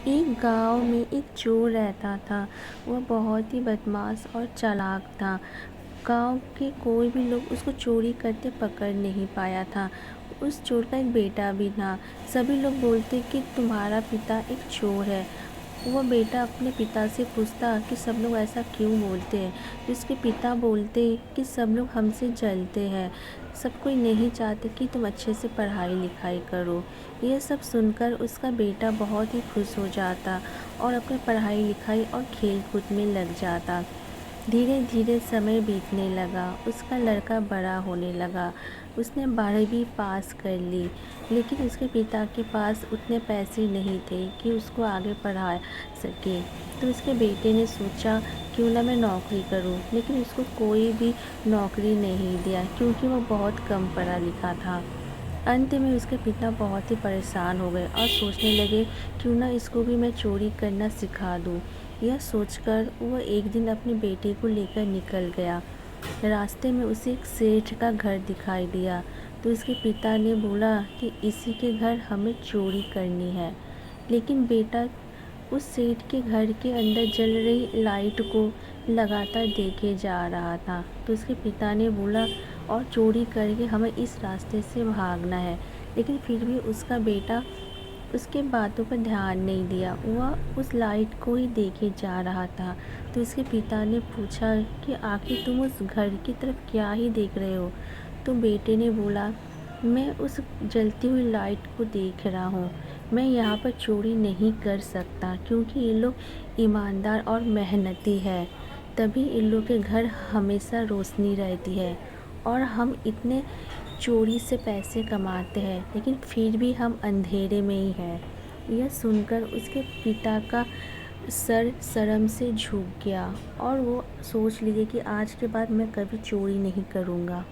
एक गांव में एक चोर रहता था। वह बहुत ही बदमाश और चालाक था। गांव के कोई भी लोग उसको चोरी करते पकड़ नहीं पाया था। उस चोर का एक बेटा भी था। सभी लोग बोलते कि तुम्हारा पिता एक चोर है। वह बेटा अपने पिता से पूछता कि सब लोग ऐसा क्यों बोलते हैं। तो उसके पिता बोलते कि सब लोग हमसे जलते हैं, सब कोई नहीं चाहते कि तुम अच्छे से पढ़ाई लिखाई करो। यह सब सुनकर उसका बेटा बहुत ही खुश हो जाता और अपने पढ़ाई लिखाई और खेल कूद में लग जाता। धीरे धीरे समय बीतने लगा। उसका लड़का बड़ा होने लगा। उसने 12वीं पास कर ली, लेकिन उसके पिता के पास उतने पैसे नहीं थे कि उसको आगे पढ़ा सके। तो उसके बेटे ने सोचा क्यों ना मैं नौकरी करूं, लेकिन उसको कोई भी नौकरी नहीं दिया क्योंकि वो बहुत कम पढ़ा लिखा था। अंत में उसके पिता बहुत ही परेशान हो गए और सोचने लगे क्यों ना इसको भी मैं चोरी करना सिखा दूं। यह सोचकर वह एक दिन अपने बेटे को लेकर निकल गया। रास्ते में उसे एक सेठ का घर दिखाई दिया। तो उसके पिता ने बोला कि इसी के घर हमें चोरी करनी है। लेकिन बेटा उस सेठ के घर के अंदर जल रही लाइट को लगातार देखे जा रहा था। तो उसके पिता ने बोला और चोरी करके हमें इस रास्ते से भागना है। लेकिन फिर भी उसका बेटा उसके बातों पर ध्यान नहीं दिया। वह उस लाइट को ही देखे जा रहा था। तो उसके पिता ने पूछा कि आखिर तुम उस घर की तरफ क्या ही देख रहे हो। तो बेटे ने बोला मैं उस जलती हुई लाइट को देख रहा हूँ। मैं यहाँ पर चोरी नहीं कर सकता क्योंकि ये लोग ईमानदार और मेहनती है, तभी इन लोग के घर हमेशा रोशनी रहती है और हम इतने चोरी से पैसे कमाते हैं, लेकिन फिर भी हम अंधेरे में ही हैं। यह सुनकर उसके पिता का सर शर्म से झुक गया और वो सोच लिए कि आज के बाद मैं कभी चोरी नहीं करूँगा।